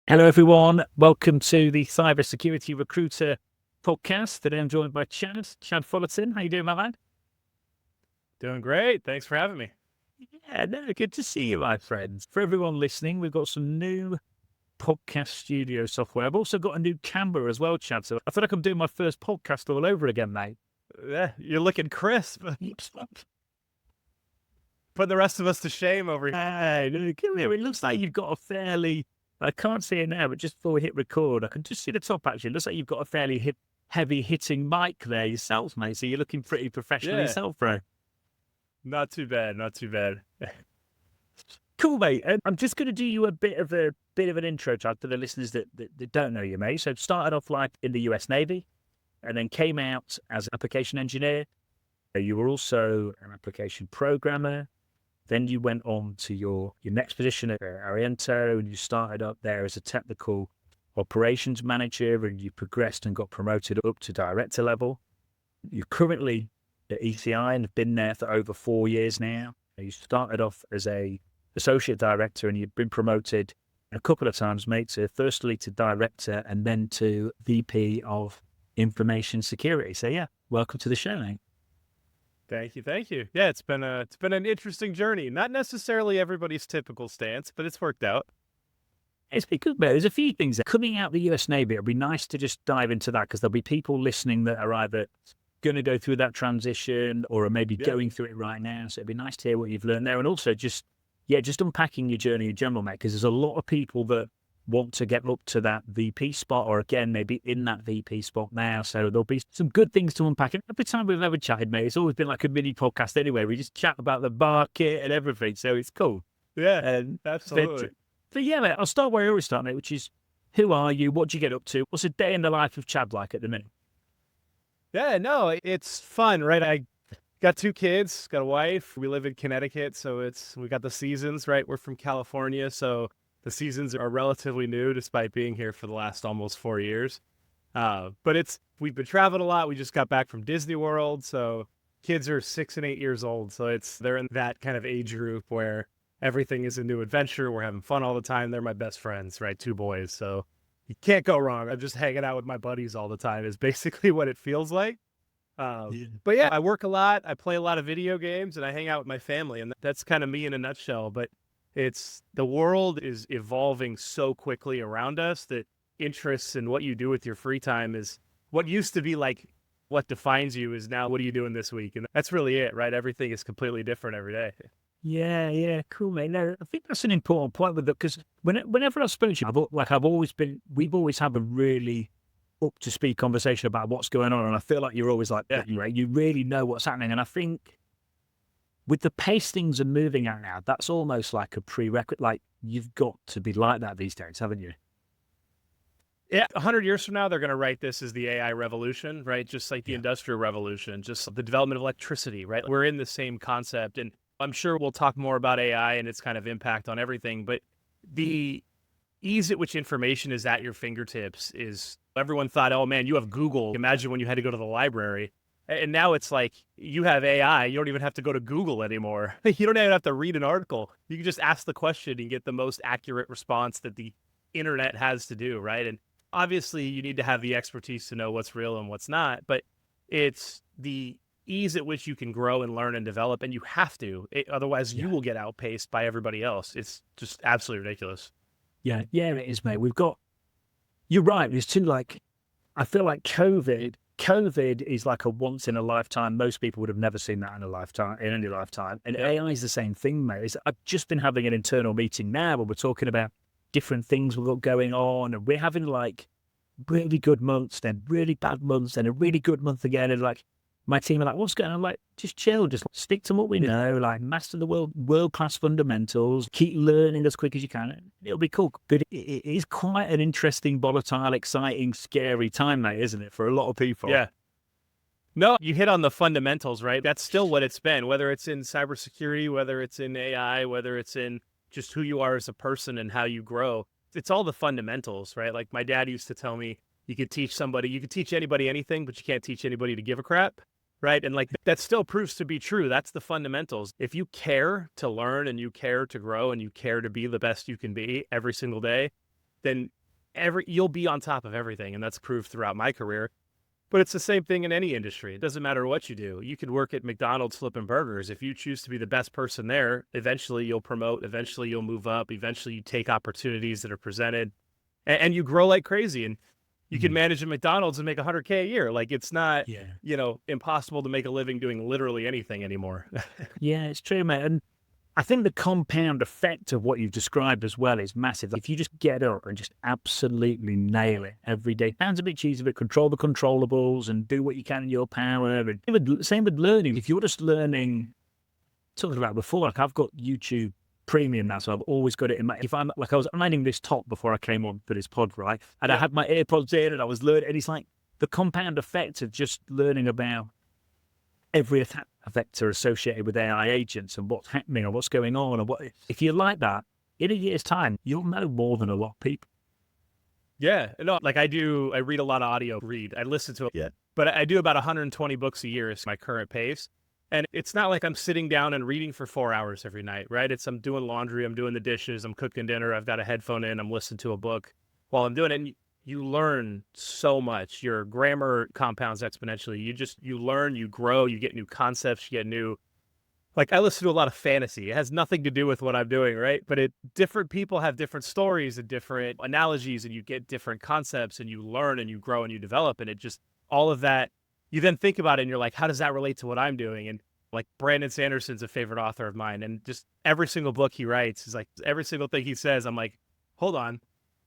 Hello, everyone. Welcome to the Cybersecurity Recruiter podcast. Today I'm joined by Chad Fullerton. How you doing, my man? Doing great. Thanks for having me. Yeah, no, good to see you, my friends. For everyone listening, we've got some new podcast studio software. I've also got a new camera as well, Chad. So I feel like I'm doing my first podcast all over again, mate. Yeah, you're looking crisp. Putting the rest of us to shame over here. Hey, no, come here. It looks like you've got a fairly, I can't see it now, but just before we hit record, I can just see the top actually. It looks like you've got a fairly heavy hitting mic there yourself, mate. So you're looking pretty professional yourself, bro. Not too bad. Not too bad. Cool, mate. And I'm just going to do you a bit of an intro, Chad, to the listeners that don't know you, mate. So started off like in the US Navy, and then came out as an application engineer. You were also an application programmer. Then you went on to your next position at Ariento, and you started up there as a technical operations manager, and you progressed and got promoted up to director level. You're currently at ECI and have been there for over 4 years now. You started off as a associate director, and you've been promoted a couple of times, mate, to firstly to director and then to VP of information security. So yeah, welcome to the show, mate. Thank you. Yeah, it's been an interesting journey. Not necessarily everybody's typical stance, but it's worked out. It's been good, mate. There's a few things coming out of the US Navy. It'll be nice to just dive into that because there'll be people listening that are either going to go through that transition or are maybe going through it right now. So it'd be nice to hear what you've learned there, and also just unpacking your journey in general, mate. Because there's a lot of people that want to get up to that VP spot, or again, maybe in that VP spot now. So there'll be some good things to unpack. And every time we've ever chatted, mate, it's always been like a mini podcast anyway. We just chat about the market and everything. So it's cool. Yeah, absolutely. But yeah, mate, I'll start where I always start, mate, which is, who are you? What do you get up to? What's a day in the life of Chad like at the minute? Yeah, no, it's fun, right? I got 2 kids, got a wife. We live in Connecticut, so we got the seasons, right? We're from California, so the seasons are relatively new despite being here for the last almost 4 years. But we've been traveling a lot. We just got back from Disney World. So kids are 6 and 8 years old. So they're in that kind of age group where everything is a new adventure. We're having fun all the time. They're my best friends, right? 2 boys. So you can't go wrong. I'm just hanging out with my buddies all the time is basically what it feels like. But yeah, I work a lot. I play a lot of video games and I hang out with my family. And that's kind of me in a nutshell. But the world is evolving so quickly around us that interests in what you do with your free time is what used to be like what defines you is now what are you doing this week? And that's really it, right? Everything is completely different every day. Yeah, cool, mate. No, I think that's an important point with it because whenever I've spoken to you, we've always had a really up to speed conversation about what's going on, and I feel like you're always like, right? You really know what's happening, and I think with the pace things are moving at now, that's almost like a prerequisite. Like you've got to be like that these days, haven't you? Yeah, 100 years from now, they're going to write this as the AI revolution, right? Just like the industrial revolution, just the development of electricity, right? We're in the same concept, and I'm sure we'll talk more about AI and its kind of impact on everything, but the ease at which information is at your fingertips is, everyone thought, oh man, you have Google. Imagine when you had to go to the library. And now it's like you have AI. You don't even have to go to Google anymore. You don't even have to read an article. You can just ask the question and get the most accurate response that the internet has to do, right? And obviously you need to have the expertise to know what's real and what's not, but it's the ease at which you can grow and learn and develop, and you have to. Otherwise you will get outpaced by everybody else. It's just absolutely ridiculous. Yeah, it is, mate. You're right. There's two, like, I feel like COVID is like a once in a lifetime. Most people would have never seen that in any lifetime. And AI is the same thing, mate. I've just been having an internal meeting now where we're talking about different things we've got going on, and we're having like really good months, then really bad months, and a really good month again. And like my team are like, what's going on? I'm like, just chill, just stick to what we know, like master the world-class fundamentals, keep learning as quick as you can. It'll be cool. But it is quite an interesting, volatile, exciting, scary time, mate, isn't it, for a lot of people? Yeah. No, you hit on the fundamentals, right? That's still what it's been, whether it's in cybersecurity, whether it's in AI, whether it's in just who you are as a person and how you grow. It's all the fundamentals, right? Like my dad used to tell me, you could teach anybody anything, but you can't teach anybody to give a crap. Right. And like that still proves to be true. That's the fundamentals. If you care to learn and you care to grow and you care to be the best you can be every single day, then you'll be on top of everything. And that's proved throughout my career. But it's the same thing in any industry. It doesn't matter what you do. You could work at McDonald's flipping burgers. If you choose to be the best person there, eventually you'll promote, eventually you'll move up, eventually you take opportunities that are presented, and you grow like crazy. And you can manage at McDonald's and make $100K a year. Like, it's not, impossible to make a living doing literally anything anymore. Yeah, it's true, mate. And I think the compound effect of what you've described as well is massive. If you just get up and just absolutely nail it every day, sounds a bit cheesy, but control the controllables and do what you can in your power. And same with learning. If you're just learning, talking about before, like I've got YouTube Premium now, so I've always got it in my. If I'm like, I was ironing this top before I came on for this pod, right? And I had my AirPods in and I was learning, and it's like the compound effect of just learning about every attack vector associated with AI agents and what's happening and what's going on. And what, if you're like that, in a year's time, you'll know more than a lot of people. Yeah. No, like I read a lot of I listen to it. Yeah. But I do about 120 books a year is my current pace. And it's not like I'm sitting down and reading for 4 hours every night, right? I'm doing laundry, I'm doing the dishes, I'm cooking dinner, I've got a headphone in, I'm listening to a book while I'm doing it. And you learn so much. Your grammar compounds exponentially. You learn, you grow, you get new concepts, you get new, like I listen to a lot of fantasy. It has nothing to do with what I'm doing, right? But different people have different stories and different analogies, and you get different concepts, and you learn and you grow and you develop. And it just, all of that, you then think about it and you're like, how does that relate to what I'm doing? And like Brandon Sanderson's a favorite author of mine. And just every single book he writes is like, every single thing he says, I'm like, hold on.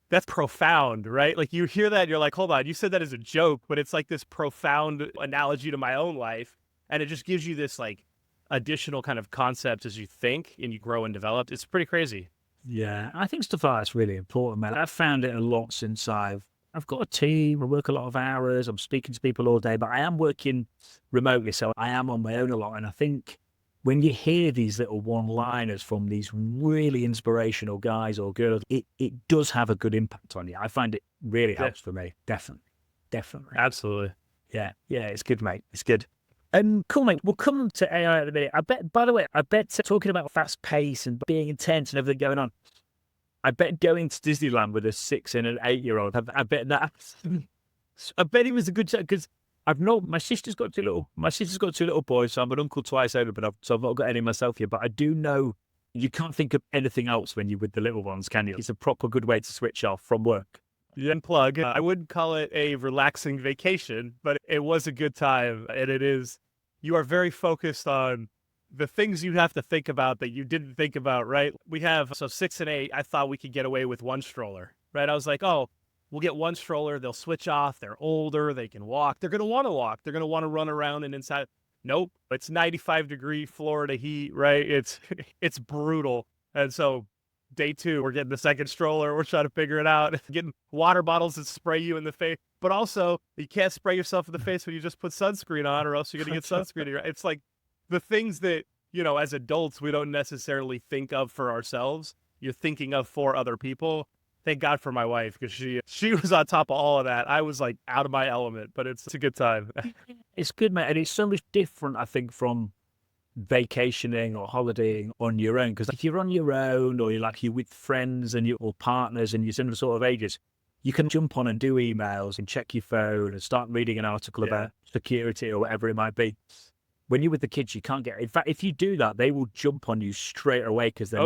That's profound, right? Like you hear that and you're like, hold on, you said that as a joke, but it's like this profound analogy to my own life. And it just gives you this like additional kind of concept as you think and you grow and develop. It's pretty crazy. Yeah, I think stuff like that's really important, man. I've found it a lot since I've got a team, I work a lot of hours, I'm speaking to people all day, but I am working remotely, so I am on my own a lot. And I think when you hear these little one-liners from these really inspirational guys or girls, it does have a good impact on you. I find it really helps for me. Definitely. Absolutely. Yeah, it's good, mate. It's good. Cool, mate. We'll come to AI in a minute. I bet, by the way, talking about fast pace and being intense and everything going on, I bet going to Disneyland with a 6 and an 8-year-old, I bet it was a good chat because my sister's got two little boys, so I'm an uncle twice over, so I've not got any myself yet. But I do know you can't think of anything else when you're with the little ones, can you? It's a proper good way to switch off from work. Yeah, unplug. I wouldn't call it a relaxing vacation, but it was a good time. And it is, you are very focused on the things you have to think about that you didn't think about, right? We have, 6 and 8, I thought we could get away with one stroller, right? I was like, oh, we'll get one stroller. They'll switch off. They're older. They can walk. They're going to want to walk. They're going to want to run around and inside. Nope. It's 95-degree Florida heat, right? It's brutal. And so day 2, we're getting the second stroller. We're trying to figure it out. Getting water bottles that spray you in the face. But also, you can't spray yourself in the face when you just put sunscreen on, or else you're going to get sunscreen. It's like the things that, as adults, we don't necessarily think of for ourselves. You're thinking of for other people. Thank God for my wife, because she was on top of all of that. I was like out of my element, but it's a good time. It's good, mate. And it's so much different, I think, from vacationing or holidaying on your own. Because if you're on your own, or you're with friends or partners and you're similar sort of ages, you can jump on and do emails and check your phone and start reading an article about security or whatever it might be. When you're with the kids, you can't get. In fact, if you do that, they will jump on you straight away because they're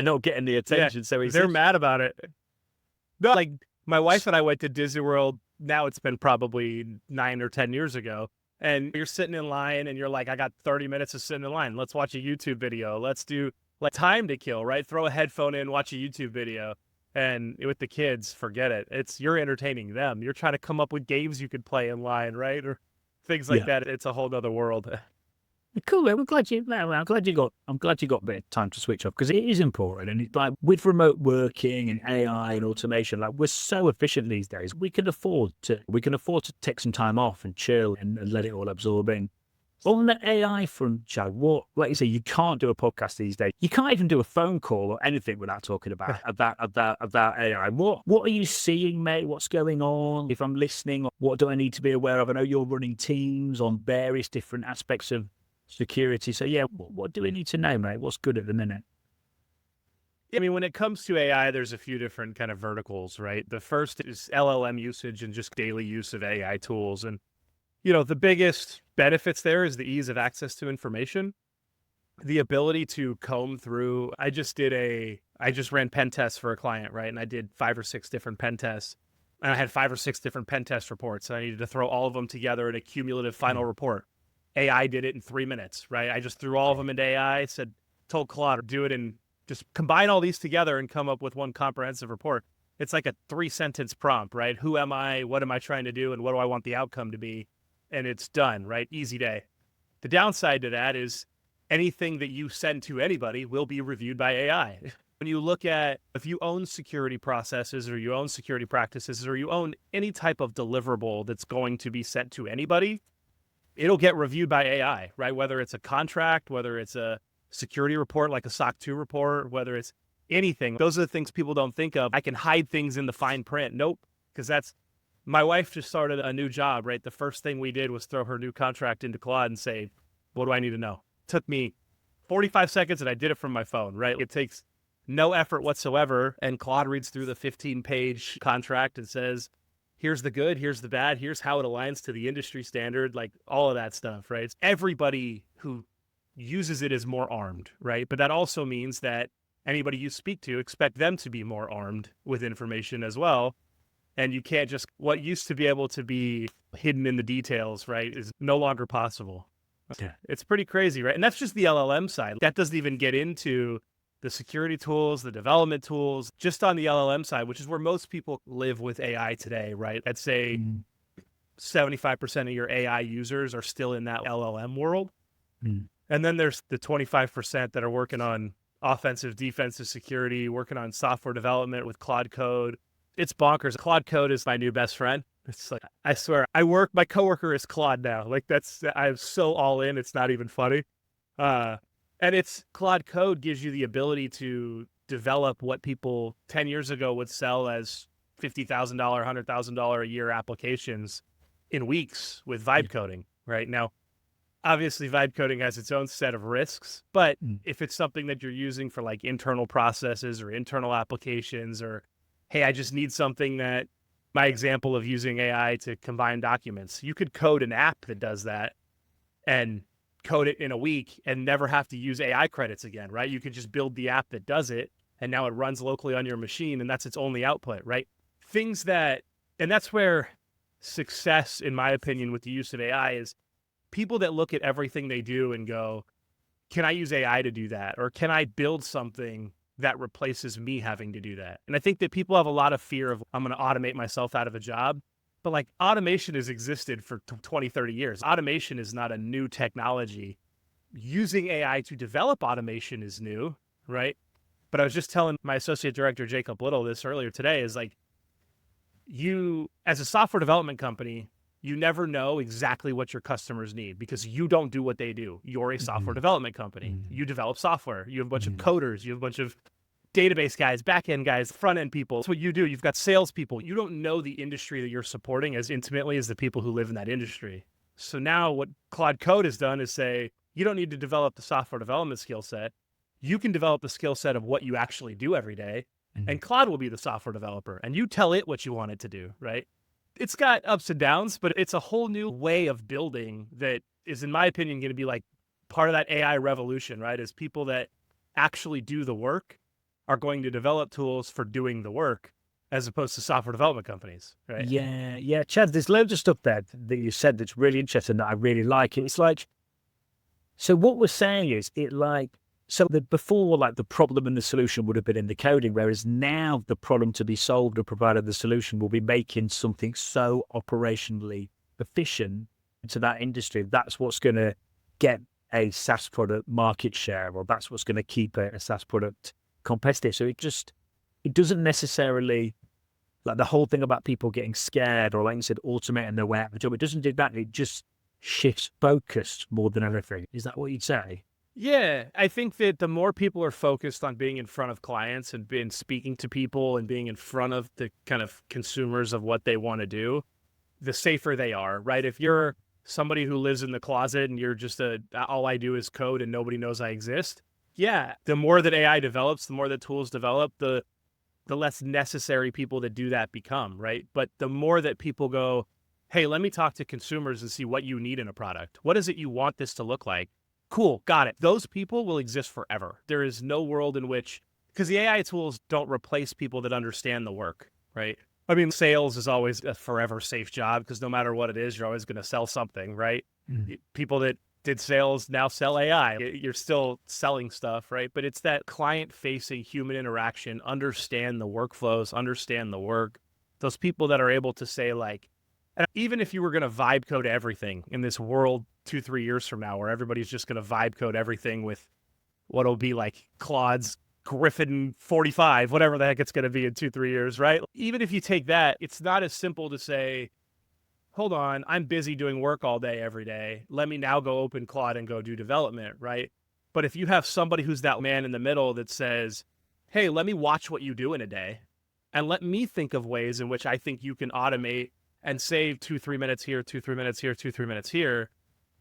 not getting the attention. Yeah, so they're mad about it. No, like my wife and I went to Disney World. Now it's been probably 9 or 10 years ago. And you're sitting in line and you're like, I got 30 minutes of sitting in line. Let's watch a YouTube video. Let's do like time to kill, right? Throw a headphone in, watch a YouTube video. And with the kids, forget it. You're entertaining them. You're trying to come up with games you could play in line, right? Or things like that. It's a whole nother world. Cool. I'm glad you got a bit of time to switch off, because it is important. And it's like with remote working and AI and automation, like we're so efficient these days. We can afford to take some time off and chill and let it all absorb in. On the AI front, Chad, like you say, you can't do a podcast these days. You can't even do a phone call or anything without talking about AI. What are you seeing, mate? What's going on? If I'm listening, what do I need to be aware of? I know you're running teams on various different aspects of security. So yeah, what do we need to know, mate? What's good at the minute? I mean, when it comes to AI, there's a few different kind of verticals, right? The first is LLM usage and just daily use of AI tools. And, the biggest benefits there is the ease of access to information, the ability to comb through. I just ran pen tests for a client, right? And I did 5 or 6 different pen tests. And I had 5 or 6 different pen test reports. And I needed to throw all of them together in a cumulative final report. AI did it in 3 minutes, right? I just threw all of them into AI, told Claude, do it and just combine all these together and come up with one comprehensive report. It's like a 3-sentence prompt, right? Who am I? What am I trying to do? And what do I want the outcome to be? And it's done, right? Easy day. The downside to that is anything that you send to anybody will be reviewed by AI. When you look at, if you own security processes or you own security practices or you own any type of deliverable that's going to be sent to anybody, it'll get reviewed by AI, right? Whether it's a contract, whether it's a security report like a SOC 2 report, whether it's anything. Those are the things people don't think of. I can hide things in the fine print. Nope, because my wife just started a new job, right? The first thing we did was throw her new contract into Claude and say, what do I need to know? It took me 45 seconds and I did it from my phone, right? It takes no effort whatsoever. And Claude reads through the 15-page contract and says, here's the good, here's the bad, here's how it aligns to the industry standard, like all of that stuff, right? Everybody who uses it is more armed, right? But that also means that anybody you speak to, expect them to be more armed with information as well. And you can't just, what used to be able to be hidden in the details, right, is no longer possible. Yeah. It's pretty crazy, right? And that's just the LLM side. That doesn't even get into the security tools, the development tools, just on the LLM side, which is where most people live with AI today, right? I'd say 75% of your AI users are still in that LLM world. And then there's the 25% that are working on offensive, defensive security, working on software development with Claude Code. It's bonkers. Claude Code is my new best friend. It's like, I swear, my coworker is Claude now. Like I'm so all in, it's not even funny. And Claude Code gives you the ability to develop what people 10 years ago would sell as $50,000, $100,000 a year applications in weeks with vibe coding, right? Now, obviously, vibe coding has its own set of risks, but if it's something that you're using for like internal processes or internal applications, or, hey, I just need something that, my example of using AI to combine documents, you could code an app that does that and code it in a week and never have to use AI credits again, right? You could just build the app that does it, and now it runs locally on your machine, and that's its only output, right? And that's where success, in my opinion, with the use of AI is people that look at everything they do and go, can I use AI to do that? Or can I build something that replaces me having to do that? And I think that people have a lot of fear of, I'm going to automate myself out of a job. But like, automation has existed for 20, 30 years. Automation is not a new technology. Using AI to develop automation is new, right? But I was just telling my associate director, Jacob Little, this earlier today, is like, you, as a software development company, you never know exactly what your customers need because you don't do what they do. You're a software development company. You develop software. You have a bunch of coders. You have a bunch of database guys, back-end guys, front-end people. That's what you do. You've got salespeople. You don't know the industry that you're supporting as intimately as the people who live in that industry. So now what Claude Code has done is say, you don't need to develop the software development skill set. You can develop the skill set of what you actually do every day, and Claude will be the software developer, and you tell it what you want it to do, right? It's got ups and downs, but it's a whole new way of building that is, in my opinion, going to be like part of that AI revolution, right? Is people that actually do the work are going to develop tools for doing the work as opposed to software development companies, right? Yeah. Chad, there's loads of stuff there that you said that's really interesting that I really like. It's like, so what we're saying is before, like, the problem and the solution would have been in the coding, whereas now the problem to be solved or provided the solution will be making something so operationally efficient to that industry. That's what's going to get a SaaS product market share, or that's what's going to keep a SaaS product competitive. So it doesn't necessarily, like, the whole thing about people getting scared or, like you said, automating their way out of the job, it doesn't do that. It just shifts focus more than anything. Is that what you'd say? Yeah, I think that the more people are focused on being in front of clients and being speaking to people and being in front of the kind of consumers of what they want to do, the safer they are, right? If you're somebody who lives in the closet and you're just all I do is code and nobody knows I exist, Yeah, the more that AI develops, the more that tools develop, the less necessary people that do that become, right? But the more that people go, hey, let me talk to consumers and see what you need in a product. What is it you want this to look like? Cool, got it. Those people will exist forever. There is no world in which, because the AI tools don't replace people that understand the work, right? I mean, sales is always a forever safe job because no matter what it is, you're always going to sell something, right? People that did sales now sell AI. You're still selling stuff, right? But it's that client-facing human interaction, understand the workflows, understand the work. Those people that are able to say like, and even if you were going to vibe code everything in this world 2-3 years from now, where everybody's just going to vibe code everything with what'll be like Claude's Griffin 45, whatever the heck it's going to be in 2-3 years, right? Even if you take that, it's not as simple to say, hold on, I'm busy doing work all day, every day. Let me now go open Claude and go do development, right? But if you have somebody who's that man in the middle that says, hey, let me watch what you do in a day and let me think of ways in which I think you can automate and save 2-3 minutes here, 2-3 minutes here, 2-3 minutes here,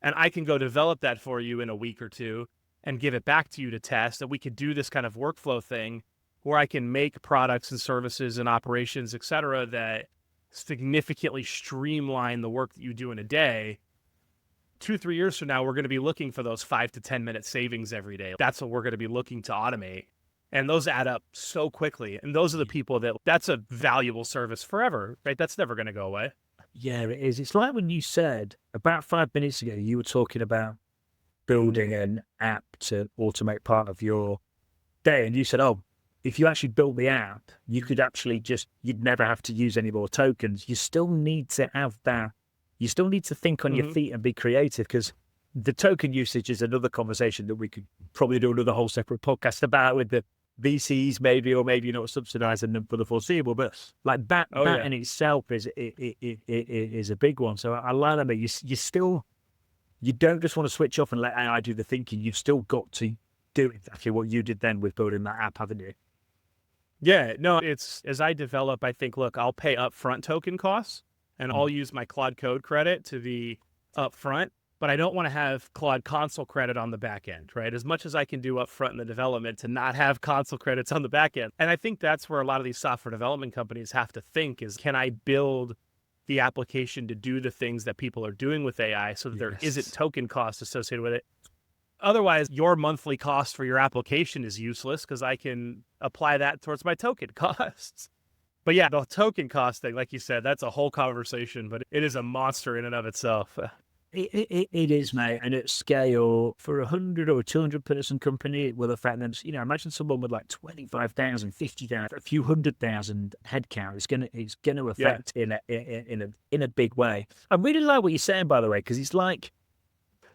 and I can go develop that for you in a week or two and give it back to you to test, and we could do this kind of workflow thing where I can make products and services and operations, et cetera, that significantly streamline the work that you do in a day. 2-3 years from now, we're going to be looking for those 5 to 10 minute savings every day. That's what we're going to be looking to automate. And those add up so quickly. And those are the people that's a valuable service forever, right? That's never going to go away. Yeah, it is. It's like when you said about 5 minutes ago, you were talking about building an app to automate part of your day. And you said, oh, if you actually built the app, you could actually you'd never have to use any more tokens. You still need to have that. You still need to think on your feet and be creative, because the token usage is another conversation that we could probably do another whole separate podcast about with the VCs maybe, or maybe not subsidizing them for the foreseeable. But like that in itself is a big one. So I learned that you don't just want to switch off and let AI do the thinking. You've still got to do exactly what you did then with building that app, haven't you? Yeah, no, it's as I develop, I think, look, I'll pay upfront token costs and I'll use my Claude Code credit to the upfront, but I don't want to have Claude console credit on the back end, right? As much as I can do upfront in the development to not have console credits on the back end. And I think that's where a lot of these software development companies have to think is, can I build the application to do the things that people are doing with AI so that there isn't token cost associated with it? Otherwise, your monthly cost for your application is useless because I can apply that towards my token costs. But yeah, the token cost thing, like you said, that's a whole conversation, but it is a monster in and of itself. It is, mate. And at scale, for 100 or 200 person company, it will affect them. Imagine someone with like 25,000, 50,000, a few 100,000 headcount. It's gonna affect in a big way. I really like what you're saying, by the way, because it's like,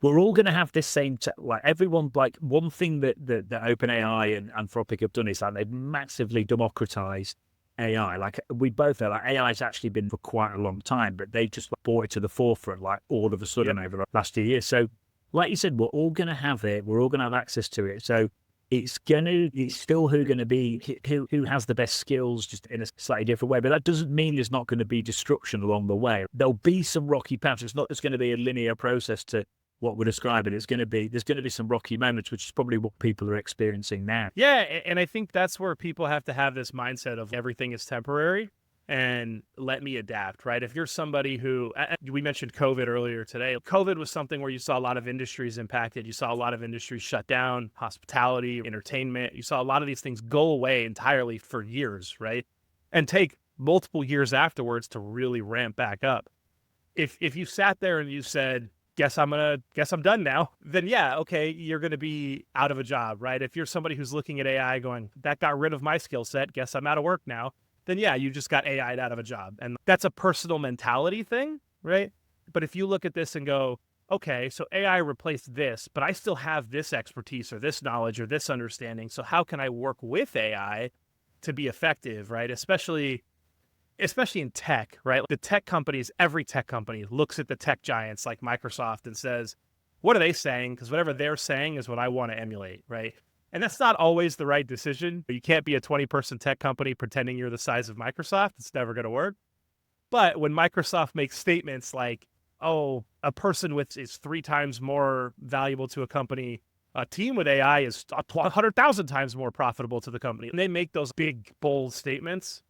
we're all going to have this same, like everyone, like one thing that OpenAI and Anthropic have done is that they've massively democratized AI. Like we both know, like AI has actually been for quite a long time, but they just brought it to the forefront, like all of a sudden over the last few years. So like you said, we're all going to have it. We're all going to have access to it. So it's still who has the best skills, just in a slightly different way. But that doesn't mean there's not going to be destruction along the way. There'll be some rocky paths. It's not just going to be a linear process to what we're describing. There's going to be some rocky moments, which is probably what people are experiencing now. Yeah, and I think that's where people have to have this mindset of everything is temporary and let me adapt, right? If you're somebody who, we mentioned COVID earlier today. COVID was something where you saw a lot of industries impacted. You saw a lot of industries shut down, hospitality, entertainment. You saw a lot of these things go away entirely for years, right? And take multiple years afterwards to really ramp back up. If you sat there and you said, guess I'm done now, then yeah, okay, you're going to be out of a job, right? If you're somebody who's looking at AI going, that got rid of my skill set, guess I'm out of work now, then yeah, you just got AI'd out of a job. And that's a personal mentality thing, right? But if you look at this and go, okay, so AI replaced this, but I still have this expertise or this knowledge or this understanding, so how can I work with AI to be effective, right? Especially in tech, right? The tech companies, every tech company looks at the tech giants like Microsoft and says, what are they saying? Because whatever they're saying is what I want to emulate, right? And that's not always the right decision. You can't be a 20-person tech company pretending you're the size of Microsoft. It's never going to work. But when Microsoft makes statements like, oh, a person is 3 times more valuable to a company a team with AI is 100,000 times more profitable to the company. And they make those big, bold statements.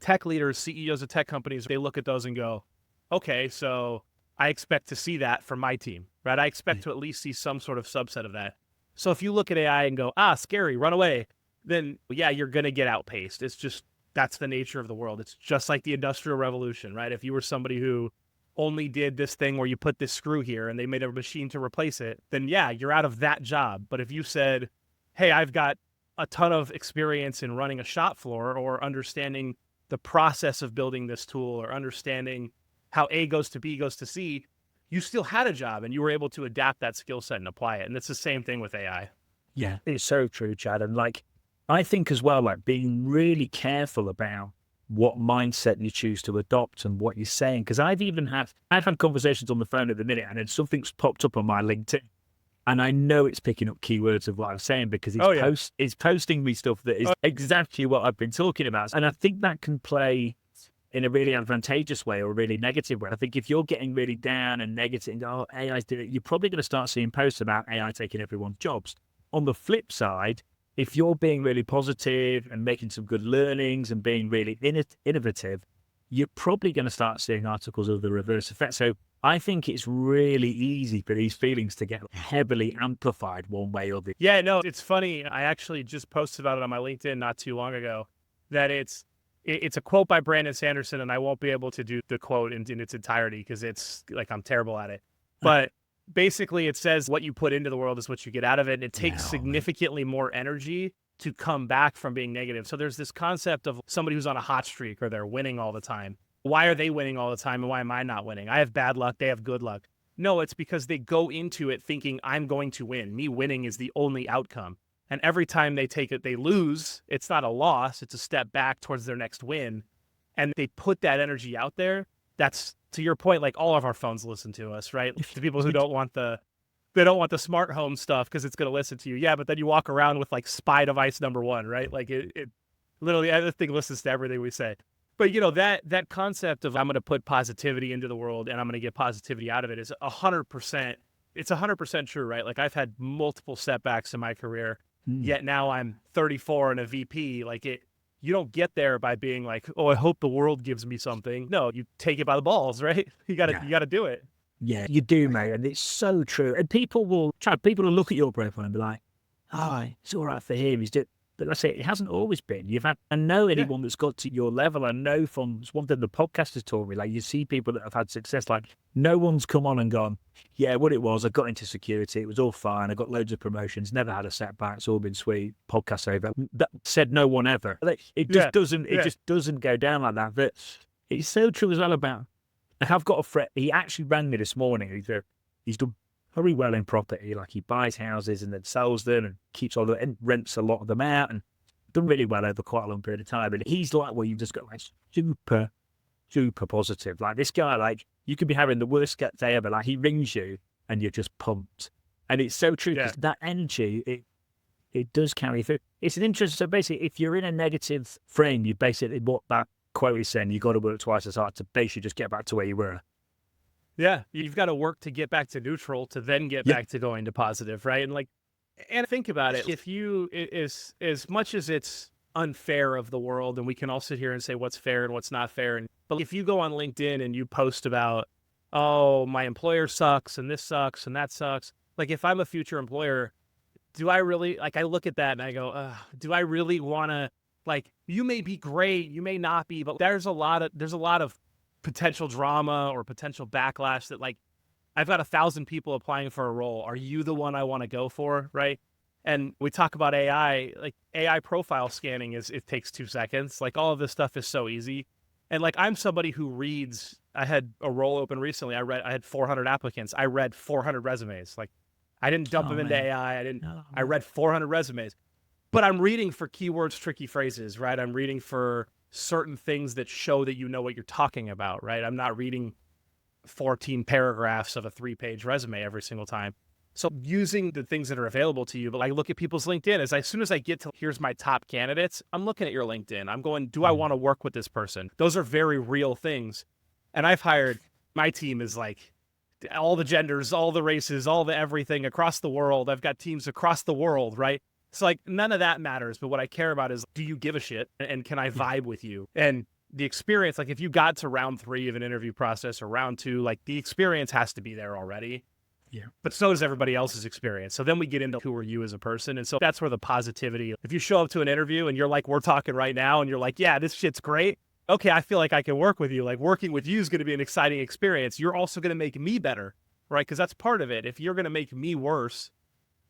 Tech leaders, CEOs of tech companies, they look at those and go, okay, so I expect to see that from my team, right? I expect to at least see some sort of subset of that. So if you look at AI and go, scary, run away, then yeah, you're going to get outpaced. It's just, that's the nature of the world. It's just like the Industrial Revolution, right? If you were somebody who only did this thing where you put this screw here and they made a machine to replace it, then yeah, you're out of that job. But if you said, hey, I've got a ton of experience in running a shop floor or understanding the process of building this tool or understanding how A goes to B goes to C, you still had a job and you were able to adapt that skill set and apply it. And it's the same thing with AI. Yeah, it's so true, Chad. And like, I think as well, like being really careful about what mindset you choose to adopt and what you're saying. Because I've had conversations on the phone at the minute, and then something's popped up on my LinkedIn, and I know it's picking up keywords of what I'm saying because it's posting me stuff that is exactly what I've been talking about. And I think that can play in a really advantageous way or a really negative way. I think if you're getting really down and negative, AI's doing it, you're probably going to start seeing posts about AI taking everyone's jobs. On the flip side, if you're being really positive and making some good learnings and being really innovative, you're probably going to start seeing articles of the reverse effect. So I think it's really easy for these feelings to get heavily amplified one way or the other. Yeah, no, it's funny. I actually just posted about it on my LinkedIn not too long ago, that it's a quote by Brandon Sanderson, and I won't be able to do the quote in its entirety because it's like I'm terrible at it. But basically it says what you put into the world is what you get out of it. And it takes significantly more energy to come back from being negative. So there's this concept of somebody who's on a hot streak or they're winning all the time. Why are they winning all the time and why am I not winning? I have bad luck. They have good luck. No, it's because they go into it thinking I'm going to win. Me winning is the only outcome. And every time they take it, they lose. It's not a loss. It's a step back towards their next win. And they put that energy out there. That's, to your point, like all of our phones listen to us, right? The people who don't want the smart home stuff because it's going to listen to you. Yeah, but then you walk around with like spy device number 1, right? Like it literally, everything listens to everything we say. But you know, that concept of I'm going to put positivity into the world and I'm going to get positivity out of it is 100%. It's 100% true, right? Like I've had multiple setbacks in my career, yet now I'm 34 and a VP. Like you don't get there by being like, oh, I hope the world gives me something. No, you take it by the balls, right? You gotta do it. Yeah, you do, mate. And it's so true. And people will look at your profile and be like, it's all right for him. But I say it hasn't always been. I know anyone that's got to your level. I know from one thing the podcast has taught me, like you see people that have had success, like no one's come on and gone, yeah, what it was, I got into security. It was all fine. I got loads of promotions, never had a setback. It's all been sweet. Podcast over. That said no one ever. It just doesn't go down like that. But it's so true as well about, like I've got a friend, he actually rang me this morning. He's done very well in property. Like he buys houses and then sells them and keeps all and rents a lot of them out and done really well over quite a long period of time. And he's like, well, you've just got like super, super positive. Like this guy, like you could be having the worst day ever. Like he rings you and you're just pumped. And it's so true because that energy, it does carry through. It's an interest. So basically, if you're in a negative frame, you basically, what that quote is saying, you got to work twice as hard to basically just get back to where you were. Yeah, you've got to work to get back to neutral to then get back to going to positive, right? And think about it. If you, as much as it's unfair of the world, and we can all sit here and say what's fair and what's not fair, but if you go on LinkedIn and you post about, oh, my employer sucks and this sucks and that sucks, like if I'm a future employer, do I really, like I look at that and I go, do I really want to, like, you may be great, you may not be, but there's a lot of potential drama or potential backlash that like I've got 1,000 people applying for a role. Are you the one I want to go for? Right. And we talk about AI, like AI profile scanning it takes 2 seconds. Like all of this stuff is so easy. And like, I'm somebody who reads, I had a role open recently. I had 400 applicants. I read 400 resumes. Like I didn't dump them into AI. I read 400 resumes, but I'm reading for keywords, tricky phrases, right? I'm reading for certain things that show that you know what you're talking about, right? I'm not reading 14 paragraphs of a 3-page resume every single time. So using the things that are available to you, but like look at people's LinkedIn. As soon as I get to here's my top candidates, I'm looking at your LinkedIn. I'm going, do I want to work with this person? Those are very real things. And I've hired, my team is like, all the genders, all the races, all the everything across the world. I've got teams across the world, right? It's like none of that matters. But what I care about is, do you give a shit? And can I vibe with you? And the experience, like if you got to round 3 of an interview process or round 2, like the experience has to be there already. Yeah. But so does everybody else's experience. So then we get into who are you as a person. And so that's where the positivity, if you show up to an interview and you're like, we're talking right now, and you're like, yeah, this shit's great. Okay, I feel like I can work with you. Like working with you is going to be an exciting experience. You're also going to make me better, right? Because that's part of it. If you're going to make me worse,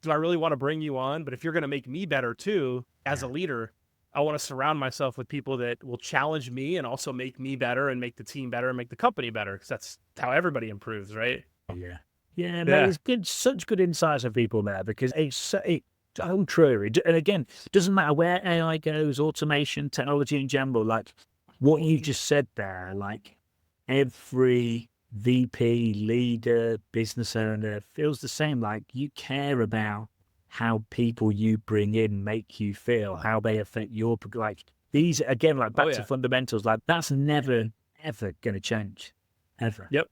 do I really want to bring you on? But if you're going to make me better too, as a leader, I want to surround myself with people that will challenge me and also make me better and make the team better and make the company better. Because that's how everybody improves, right? Yeah. Yeah, mate, it's good, such good insights of people there, because it's so true. And again, it doesn't matter where AI goes, automation, technology in general, like what you just said there, like every VP, leader, business owner feels the same. Like you care about how people you bring in make you feel, how they affect your, like these, again, like back to fundamentals, like that's never, ever going to change. Ever. Yep.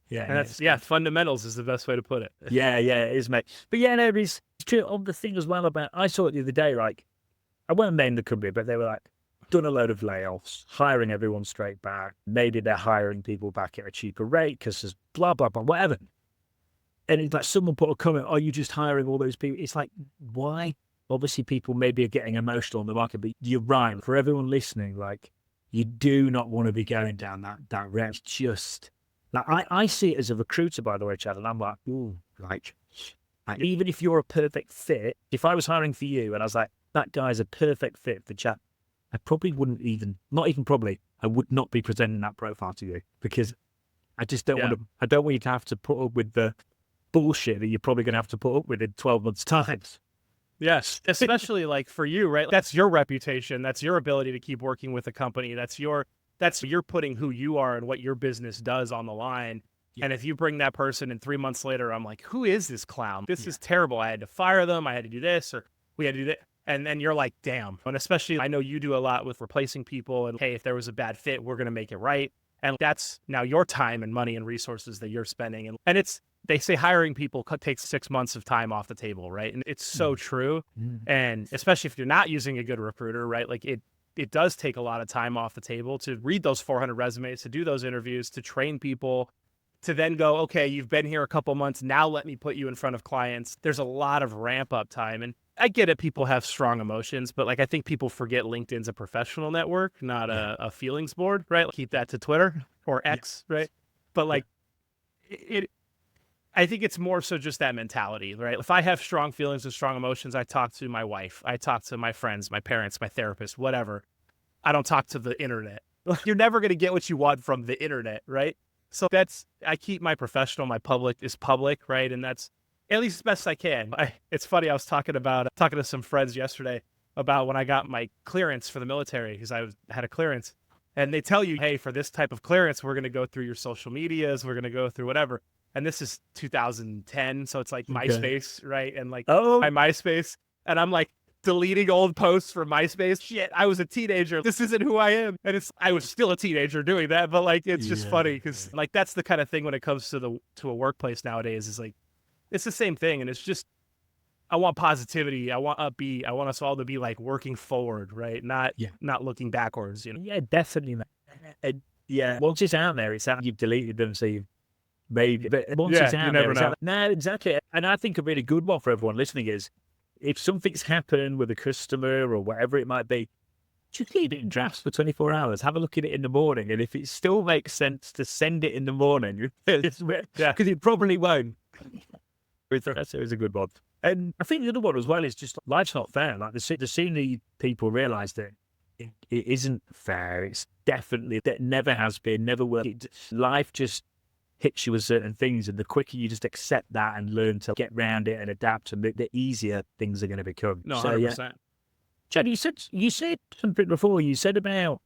Yeah. And that's, fundamentals is the best way to put it. Yeah, it is, mate. But yeah, no, it's true. On the thing as well about, I saw it the other day, like, I won't name the company, but they were like, done a load of layoffs, hiring everyone straight back. Maybe they're hiring people back at a cheaper rate because there's blah, blah, blah, whatever. And it's like someone put a comment, are you just hiring all those people? It's like, why? Obviously, people maybe are getting emotional on the market, but you're right. For everyone listening, like, you do not want to be going down that route. It's just... Like I see it as a recruiter, by the way, Chad, and I'm like, ooh, like even if you're a perfect fit, if I was hiring for you and I was like, that guy's a perfect fit for Chad, I probably wouldn't not even probably, I would not be presenting that profile to you, because I just don't want to, I don't want you to have to put up with the bullshit that you're probably going to have to put up with in 12 months' time. Yes, especially like for you, right? That's your reputation. That's your ability to keep working with a company. You're putting who you are and what your business does on the line. Yeah. And if you bring that person and 3 months later, I'm like, who is this clown? This is terrible. I had to fire them. I had to do this, or we had to do that. And then you're like, damn. And especially, I know you do a lot with replacing people, and hey, if there was a bad fit, we're going to make it right. And that's now your time and money and resources that you're spending. And they say hiring people takes 6 months of time off the table, right? And it's so true. And especially if you're not using a good recruiter, right? Like it does take a lot of time off the table to read those 400 resumes, to do those interviews, to train people, to then go, okay, you've been here a couple months. Now let me put you in front of clients. There's a lot of ramp up time. And I get it. People have strong emotions, but like, I think people forget LinkedIn's a professional network, not a feelings board, right? Keep that to Twitter or X, right? But like I think it's more so just that mentality, right? If I have strong feelings and strong emotions, I talk to my wife, I talk to my friends, my parents, my therapist, whatever. I don't talk to the internet. You're never going to get what you want from the internet, right? So I keep my professional, my public is public, right? And that's at least as best I can. It's funny, I was talking to some friends yesterday about when I got my clearance for the military, because I had a clearance. And they tell you, hey, for this type of clearance, we're going to go through your social medias, we're going to go through whatever. And this is 2010, so it's like MySpace, right? And like my MySpace, and I'm like deleting old posts from MySpace. Shit, I was a teenager. This isn't who I am. And I was still a teenager doing that, but like it's just funny because like that's the kind of thing when it comes to a workplace nowadays, is like it's the same thing. And it's just, I want positivity. I want upbeat. I want us all to be like working forward, right? Not looking backwards, you know? Yeah, definitely, man. Once it's out there, it's out. You've deleted them, so you've maybe, but once it's out you never there, know. No, exactly. And I think a really good one for everyone listening is, if something's happened with a customer or whatever it might be, just leave it in drafts for 24 hours. Have a look at it in the morning. And if it still makes sense to send it in the morning, because it probably won't. That's always a good one. And I think the other one as well is just life's not fair. Like the sooner people realize that it isn't fair, it's definitely, that never has been, never will. Life just hits you with certain things, and the quicker you just accept that and learn to get around it and adapt, and the easier things are going to become. No, 100%. Chad, you said something before. You said about,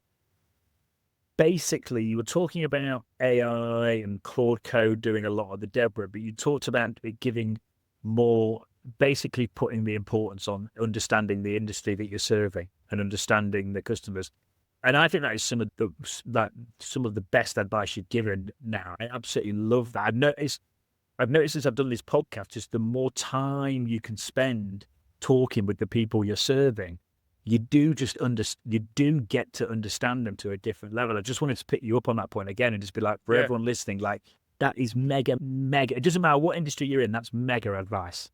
basically, you were talking about AI and Claude Code doing a lot of the Deborah, but you talked about giving more, basically putting the importance on understanding the industry that you're serving and understanding the customers. And I think that is some of the best advice you've given now. I absolutely love that. I've noticed I've noticed as I've done this podcast, just the more time you can spend talking with the people you're serving, you do get to understand them to a different level. I just wanted to pick you up on that point again and just be like, for everyone listening, like, that is mega. It doesn't matter what industry you're in, that's mega advice.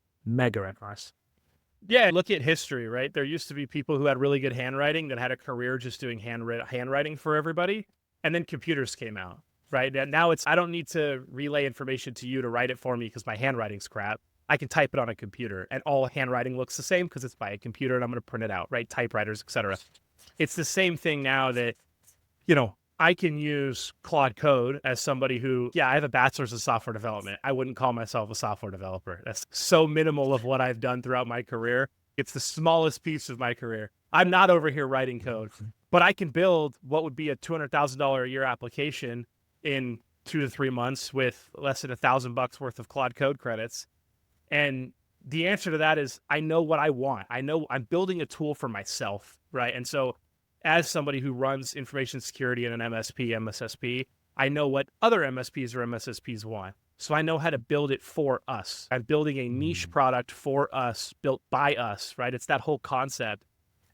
Yeah, look at history, right? There used to be people who had really good handwriting that had a career just doing handwriting for everybody. And then computers came out, right? And now I don't need to relay information to you to write it for me because my handwriting's crap. I can type it on a computer and all handwriting looks the same because it's by a computer and I'm going to print it out, right? Typewriters, etc. It's the same thing now that, I can use Claude Code as somebody who, I have a bachelor's in software development. I wouldn't call myself a software developer. That's so minimal of what I've done throughout my career. It's the smallest piece of my career. I'm not over here writing code, but I can build what would be a $200,000 a year application in 2 to 3 months with less than $1,000 worth of Claude Code credits. And the answer to that is I know what I want. I know I'm building a tool for myself, right? And so as somebody who runs information security in an MSP, MSSP, I know what other MSPs or MSSPs want. So I know how to build it for us. I'm building a niche product for us, built by us, right? It's that whole concept.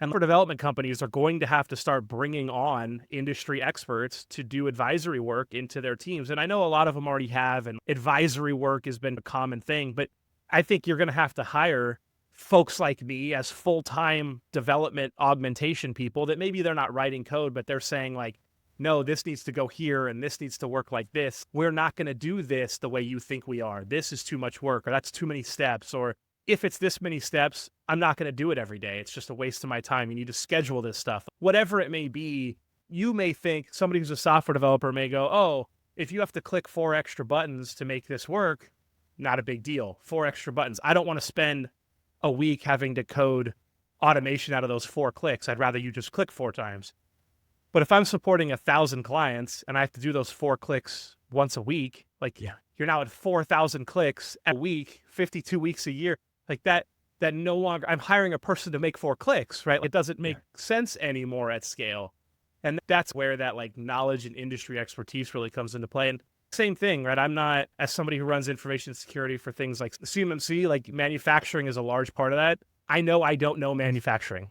And for development companies are going to have to start bringing on industry experts to do advisory work into their teams. And I know a lot of them already have, and advisory work has been a common thing, but I think you're going to have to hire folks like me as full-time development augmentation people that maybe they're not writing code, but they're saying like, no, this needs to go here and this needs to work like this. We're not going to do this the way you think we are. This is too much work, or that's too many steps. Or if it's this many steps, I'm not going to do it every day. It's just a waste of my time. You need to schedule this stuff. Whatever it may be, you may think, somebody who's a software developer may go, oh, if you have to click 4 extra buttons to make this work, not a big deal. 4 extra buttons. I don't want to spend a week having to code automation out of those 4 clicks. I'd rather you just click 4 times. But if I'm supporting 1,000 clients and I have to do those 4 clicks once a week, you're now at 4,000 clicks a week, 52 weeks a year, like that no longer, I'm hiring a person to make 4 clicks, right? It doesn't make sense anymore at scale. And that's where that knowledge and industry expertise really comes into play. And same thing, right? I'm not, as somebody who runs information security for things like CMMC, manufacturing is a large part of that. I know I don't know manufacturing,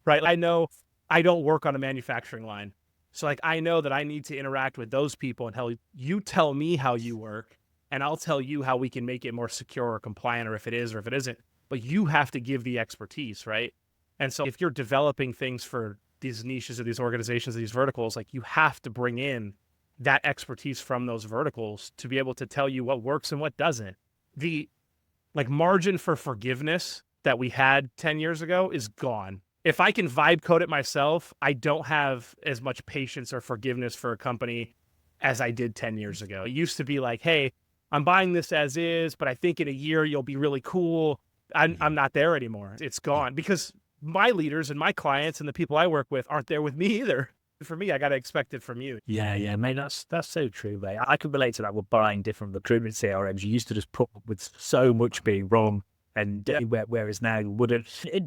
right? I know I don't work on a manufacturing line. So I know that I need to interact with those people and you tell me how you work and I'll tell you how we can make it more secure or compliant, or if it is or if it isn't. But you have to give the expertise, right? And so if you're developing things for these niches or these organizations, or these verticals, you have to bring in that expertise from those verticals to be able to tell you what works and what doesn't. The margin for forgiveness that we had 10 years ago is gone. If I can vibe code it myself, I don't have as much patience or forgiveness for a company as I did 10 years ago. It used to be like, hey, I'm buying this as is, but I think in a year you'll be really cool. I'm not there anymore. It's gone because my leaders and my clients and the people I work with aren't there with me either. For me, I got to expect it from you. Yeah, mate, that's so true, mate. I can relate to that with buying different recruitment CRMs. You used to just put up with so much being wrong, and whereas now you wouldn't.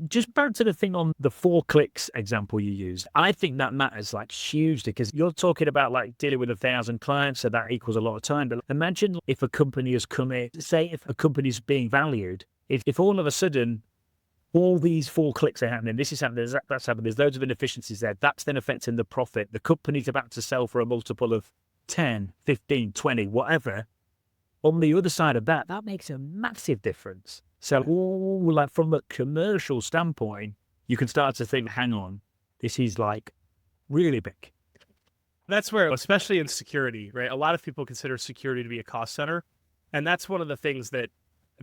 Just back to the thing on the 4 clicks example you used. I think that matters hugely because you're talking about dealing with 1,000 clients, so that equals a lot of time. But imagine if a company has come in, say if a company's being valued, if all of a sudden all these 4 clicks are happening, this is happening, that's happening, there's loads of inefficiencies there, that's then affecting the profit. The company's about to sell for a multiple of 10, 15, 20, whatever. On the other side of that, that makes a massive difference. So from a commercial standpoint, you can start to think, hang on, this is really big. That's where, especially in security, right? A lot of people consider security to be a cost center. And that's one of the things that,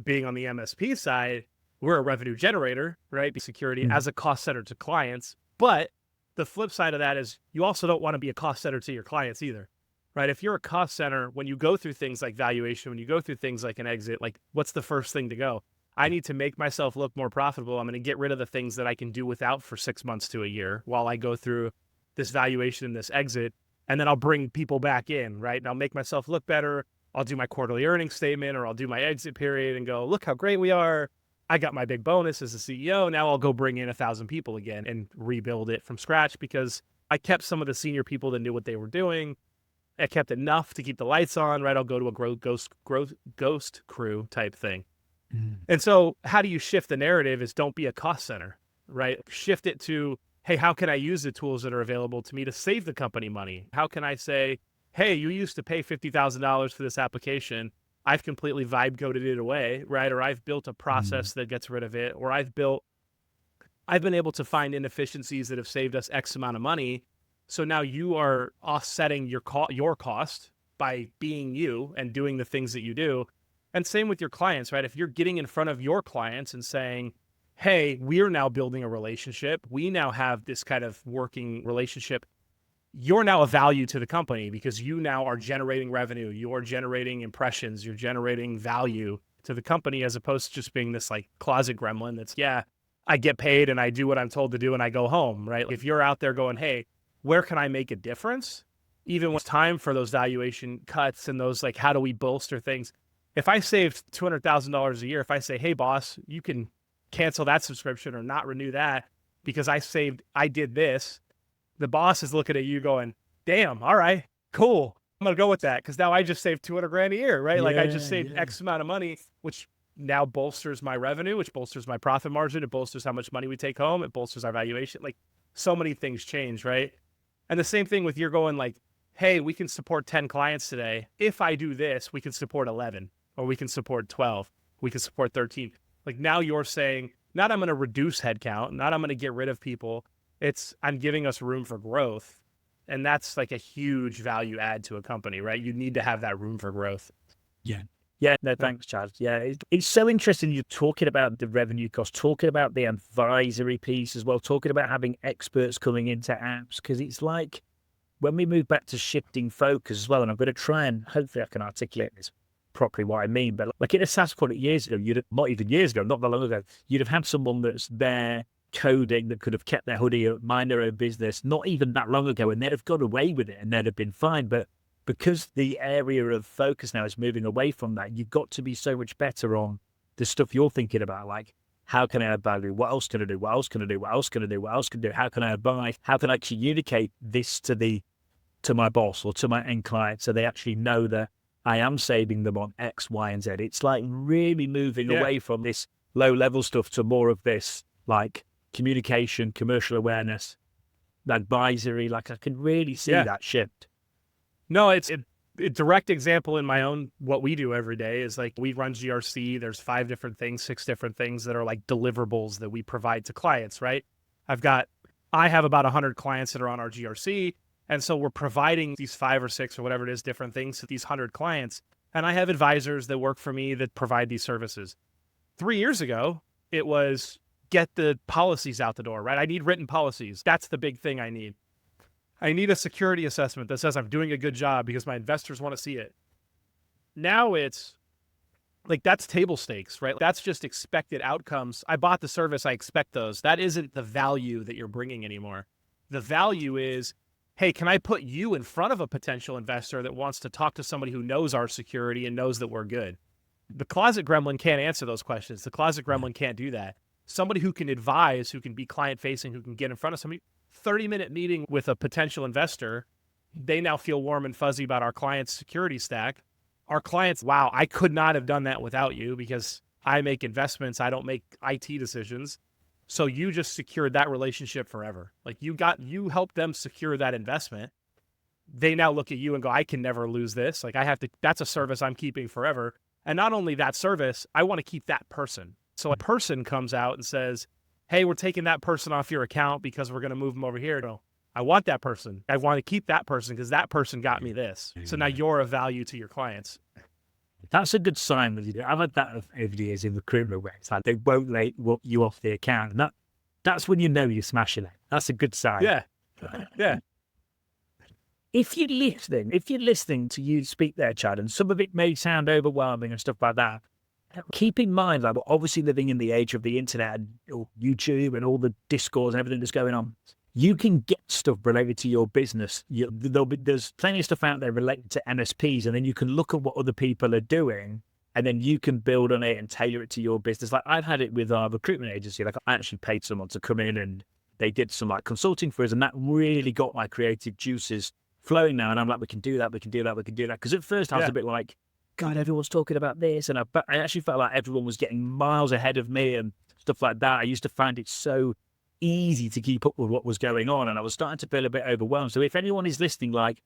being on the MSP side, we're a revenue generator, right? Security as a cost center to clients. But the flip side of that is you also don't want to be a cost center to your clients either, right? If you're a cost center, when you go through things like valuation, when you go through things like an exit, what's the first thing to go? I need to make myself look more profitable. I'm going to get rid of the things that I can do without for 6 months to a year while I go through this valuation and this exit. And then I'll bring people back in, right? And I'll make myself look better. I'll do my quarterly earnings statement, or I'll do my exit period and go, look how great we are. I got my big bonus as a CEO. Now I'll go bring in 1,000 people again and rebuild it from scratch because I kept some of the senior people that knew what they were doing. I kept enough to keep the lights on, right? I'll go to a ghost crew type thing. And so how do you shift the narrative is don't be a cost center, right? Shift it to, hey, how can I use the tools that are available to me to save the company money? How can I say, hey, you used to pay $50,000 for this application. I've completely vibe coded it away, right? Or I've built a process that gets rid of it, or I've been able to find inefficiencies that have saved us X amount of money. So now you are offsetting your cost by being you and doing the things that you do. And same with your clients, right? If you're getting in front of your clients and saying, hey, we're now building a relationship. We now have this kind of working relationship. You're now a value to the company because you now are generating revenue. You're generating impressions. You're generating value to the company as opposed to just being this like closet gremlin that's, yeah, I get paid and I do what I'm told to do and I go home, right? If you're out there going, hey, where can I make a difference? Even when it's time for those valuation cuts and those like, how do we bolster things? If I saved $200,000 a year, if I say, hey, boss, you can cancel that subscription or not renew that because I did this, the boss is looking at you going, damn, all right, cool. I'm going to go with that because now I just saved 200 grand a year, right? Like I just saved X amount of money, which now bolsters my revenue, which bolsters my profit margin. It bolsters how much money we take home. It bolsters our valuation. Like so many things change, right? And the same thing with you're going like, hey, we can support 10 clients today. If I do this, we can support 11 or we can support 12. We can support 13. Like now you're saying, not I'm going to reduce headcount, not I'm going to get rid of people. It's I'm giving us room for growth. And that's like a huge value add to a company, right? You need to have that room for growth. Yeah. Yeah, no, thanks, Chad. Yeah, it's so interesting. You're talking about the revenue cost, talking about the advisory piece as well, talking about having experts coming into apps, because it's like when we move back to shifting focus as well, and I'm going to try and hopefully I can articulate this properly what I mean, but like in a SaaS product years ago, not even years ago, not that long ago, you'd have had someone that's there coding that could have kept their hoodie, mind their own business, not even that long ago, and they'd have got away with it and they'd have been fine. But because the area of focus now is moving away from that, you've got to be so much better on the stuff you're thinking about, like how can I add value? What else can I do? What else can I do? What else can I do? What else can I do? How can I advise? How can I communicate this to my boss or to my end client so they actually know that I am saving them on X, Y, and Z? It's like really moving away from this low level stuff to more of this like communication, commercial awareness, advisory. Like I can really see that shift. No, it's a direct example in my own, what we do every day is like we run GRC. There's 6 different things that are like deliverables that we provide to clients, right? I have about 100 clients that are on our GRC. And so we're providing these 5 or 6 or whatever it is, different things to these 100 clients. And I have advisors that work for me that provide these services. 3 years ago, it was get the policies out the door, right? I need written policies. That's the big thing I need. I need a security assessment that says I'm doing a good job because my investors want to see it. Now it's like, that's table stakes, right? That's just expected outcomes. I bought the service. I expect those. That isn't the value that you're bringing anymore. The value is, hey, can I put you in front of a potential investor that wants to talk to somebody who knows our security and knows that we're good? The closet gremlin can't answer those questions. The closet gremlin can't do that. Somebody who can advise, who can be client-facing, who can get in front of somebody, 30-minute meeting with a potential investor, they now feel warm and fuzzy about our client's security stack. Our clients, wow, I could not have done that without you because I make investments. I don't make IT decisions. So you just secured that relationship forever. Like you helped them secure that investment. They now look at you and go, I can never lose this. Like that's a service I'm keeping forever. And not only that service, I want to keep that person. So a person comes out and says, hey, we're taking that person off your account because we're going to move them over here. No, I want that person. I want to keep that person because that person got me this. So now you're of value to your clients. That's a good sign that you do. I've had that over the years in recruitment where it's like they won't let you off the account. And that's when you know you're smashing it. That's a good sign. Yeah. Yeah. If you're listening to you speak there, Chad, and some of it may sound overwhelming and stuff like that, keep in mind, like, we're obviously living in the age of the internet and YouTube and all the discourse and everything that's going on. You can get stuff related to your business. There's plenty of stuff out there related to MSPs, and then you can look at what other people are doing, and then you can build on it and tailor it to your business. Like I've had it with our recruitment agency. Like I actually paid someone to come in and they did some like consulting for us, and that really got my creative juices flowing now. And I'm like, we can do that. Because at first I was a bit like, God, everyone's talking about this. And I actually felt like everyone was getting miles ahead of me and stuff like that. I used to find it so easy to keep up with what was going on. And I was starting to feel a bit overwhelmed. So if anyone is listening, like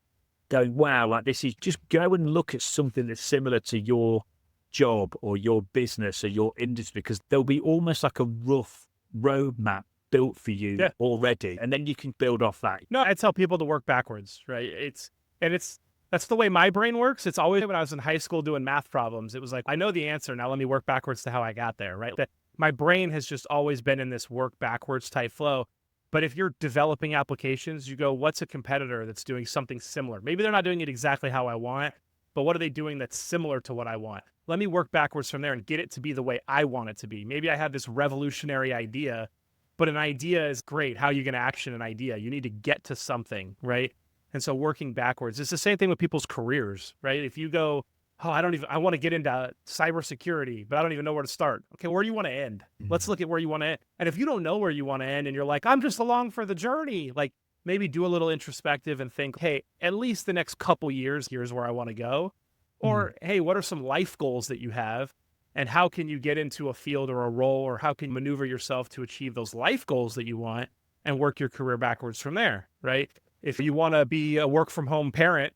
going, wow, like this is, just go and look at something that's similar to your job or your business or your industry, because there'll be almost like a rough roadmap built for you already, and then you can build off that. No, I tell people to work backwards, right? That's the way my brain works. It's always when I was in high school doing math problems, it was like, I know the answer, now let me work backwards to how I got there, right? That my brain has just always been in this work backwards type flow. But if you're developing applications, you go, what's a competitor that's doing something similar? Maybe they're not doing it exactly how I want, but what are they doing that's similar to what I want? Let me work backwards from there and get it to be the way I want it to be. Maybe I have this revolutionary idea, but an idea is great. How are you going to action an idea? You need to get to something, right? And so working backwards, it's the same thing with people's careers, right? If you go, oh, I want to get into cybersecurity, but I don't even know where to start. Okay, where do you want to end? Let's look at where you want to end. And if you don't know where you want to end and you're like, I'm just along for the journey, like maybe do a little introspective and think, hey, at least the next couple years, here's where I want to go. Or, hey, what are some life goals that you have? And how can you get into a field or a role, or how can you maneuver yourself to achieve those life goals that you want and work your career backwards from there, right? If you want to be a work from home parent,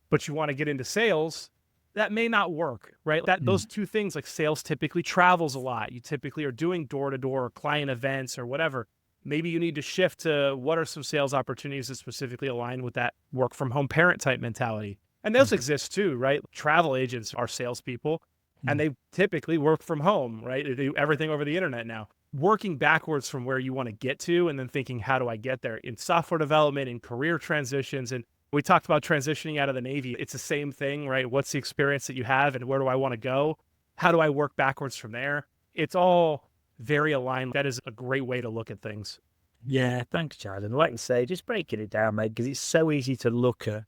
but you want to get into sales, that may not work, right? Those two things, like sales typically travels a lot. You typically are doing door-to-door client events or whatever. Maybe you need to shift to what are some sales opportunities that specifically align with that work from home parent type mentality. And those exist too, right? Travel agents are salespeople, and they typically work from home, right? They do everything over the internet now. Working backwards from where you want to get to, and then thinking, how do I get there? In software development, in career transitions, and we talked about transitioning out of the Navy. It's the same thing, right? What's the experience that you have, and where do I want to go? How do I work backwards from there? It's all very aligned. That is a great way to look at things. Yeah, thanks, Chad. And like you say, just breaking it down, mate, because it's so easy to look at,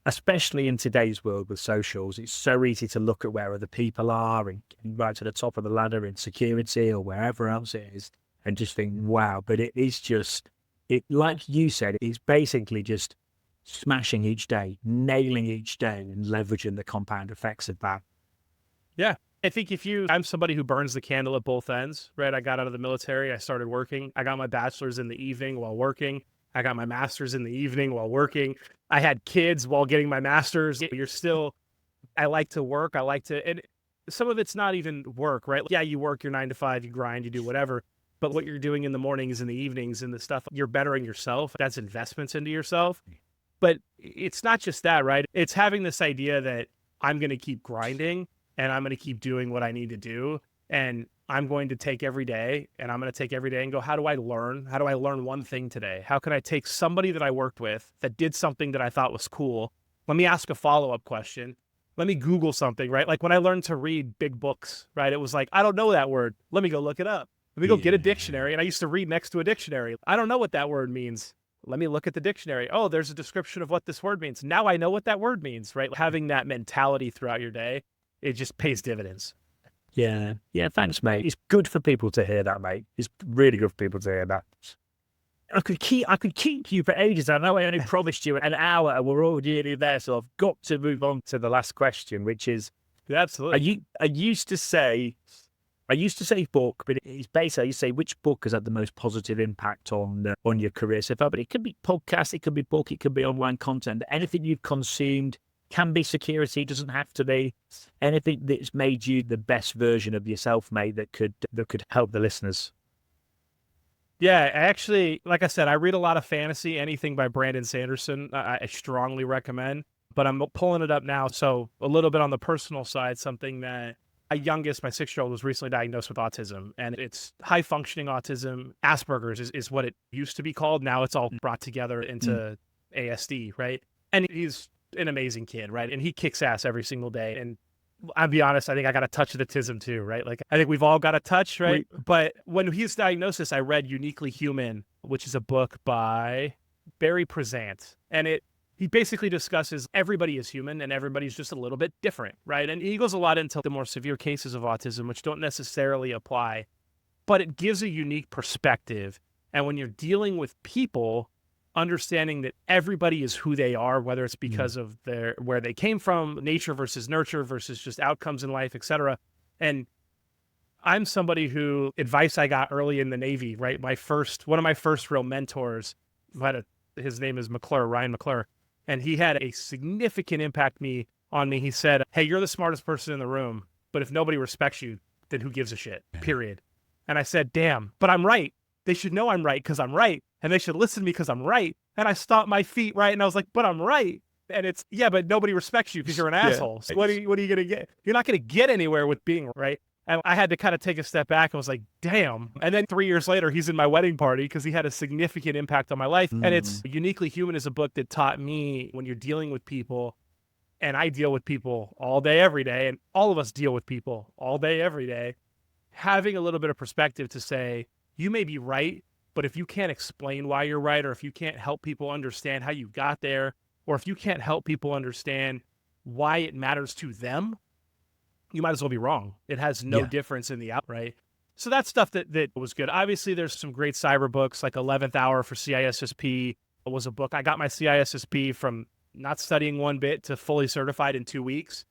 especially in today's world with socials. It's so easy to look at where other people are and right to the top of the ladder in security or wherever else it is, and just think, wow. But it is just, like you said, it's basically just smashing each day, nailing each day, and leveraging the compound effects of that. Yeah. I think I'm somebody who burns the candle at both ends, right? I got out of the military. I started working. I got my bachelor's in the evening while working. I got my master's in the evening while working. I had kids while getting my master's. I like to work. And some of it's not even work, right? Yeah, you work your 9 to 5, you grind, you do whatever. But what you're doing in the mornings and the evenings and the stuff, you're bettering yourself. That's investments into yourself. But it's not just that, right? It's having this idea that I'm going to keep grinding and I'm going to keep doing what I need to do. And I'm going to take every day, and I'm going to take every day and go, how do I learn? How do I learn one thing today? How can I take somebody that I worked with that did something that I thought was cool? Let me ask a follow-up question. Let me Google something, right? Like when I learned to read big books, right? It was like, I don't know that word. Let me go look it up. Let me go get a dictionary. And I used to read next to a dictionary. I don't know what that word means. Let me look at the dictionary. Oh, there's a description of what this word means. Now I know what that word means, right? Having that mentality throughout your day, it just pays dividends. Yeah. Yeah. Thanks, mate. It's good for people to hear that, mate. It's really good for people to hear that. I could keep you for ages. I know I only promised you an hour and we're already nearly there. So I've got to move on to the last question, which is, absolutely. I used to say book, but it's basically, you say which book has had the most positive impact on your career so far. But it could be podcast, it could be book, it could be online content. Anything you've consumed. Can be security, doesn't have to be. Anything that's made you the best version of yourself, mate, that could help the listeners. Yeah, actually, like I said, I read a lot of fantasy. Anything by Brandon Sanderson, I strongly recommend. But I'm pulling it up now. So a little bit on the personal side, something that my 6-year-old was recently diagnosed with autism. And it's high functioning autism. Asperger's is what it used to be called. Now it's all brought together into ASD, right? And he's an amazing kid, right? And he kicks ass every single day. And I'll be honest, I think I got a touch of autism too, right? Like I think we've all got a touch, right? But when he's diagnosed, I read Uniquely Human, which is a book by Prizant. And he basically discusses everybody is human and everybody's just a little bit different, right? And he goes a lot into the more severe cases of autism, which don't necessarily apply, but it gives a unique perspective. And when you're dealing with people, understanding that everybody is who they are, whether it's because of where they came from, nature versus nurture versus just outcomes in life, etc. And I'm somebody who advice I got early in the Navy, right? One of my first real mentors, his name is Ryan McClure, and he had a significant impact on me. He said, "Hey, you're the smartest person in the room, but if nobody respects you, then who gives a shit, period." And I said, damn, but I'm right. They should know I'm right because I'm right. And they should listen to me because I'm right. And I stomped my feet, right? And I was like, but I'm right. And it's, yeah, but nobody respects you because you're an asshole. So what are you going to get? You're not going to get anywhere with being right. And I had to kind of take a step back. I was like, damn. And then 3 years later, he's in my wedding party because he had a significant impact on my life. And it's Uniquely Human is a book that taught me when you're dealing with people, and I deal with people all day, every day, and all of us deal with people all day, every day, having a little bit of perspective to say, you may be right, but if you can't explain why you're right, or if you can't help people understand how you got there, or if you can't help people understand why it matters to them, you might as well be wrong. It has no difference in the outright. So that's stuff that was good. Obviously, there's some great cyber books, like 11th Hour for CISSP was a book. I got my CISSP from not studying one bit to fully certified in 2 weeks.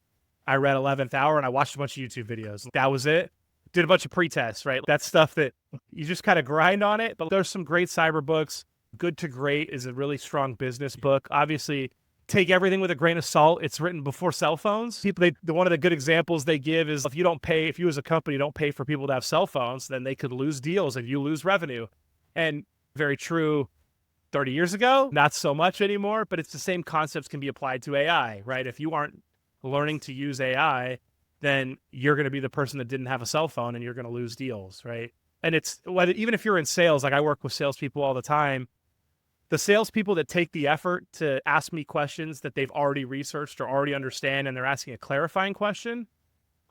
I read 11th Hour and I watched a bunch of YouTube videos. That was it. Did a bunch of pre-tests, right? That's stuff that you just kind of grind on it. But there's some great cyber books. Good to Great is a really strong business book. Obviously, take everything with a grain of salt. It's written before cell phones. One of the good examples they give is if you as a company don't pay for people to have cell phones, then they could lose deals and you lose revenue. And very true 30 years ago, not so much anymore, but it's the same concepts can be applied to AI, right? If you aren't learning to use AI, then you're going to be the person that didn't have a cell phone and you're going to lose deals, right? And it's even if you're in sales, like I work with salespeople all the time, the salespeople that take the effort to ask me questions that they've already researched or already understand, and they're asking a clarifying question,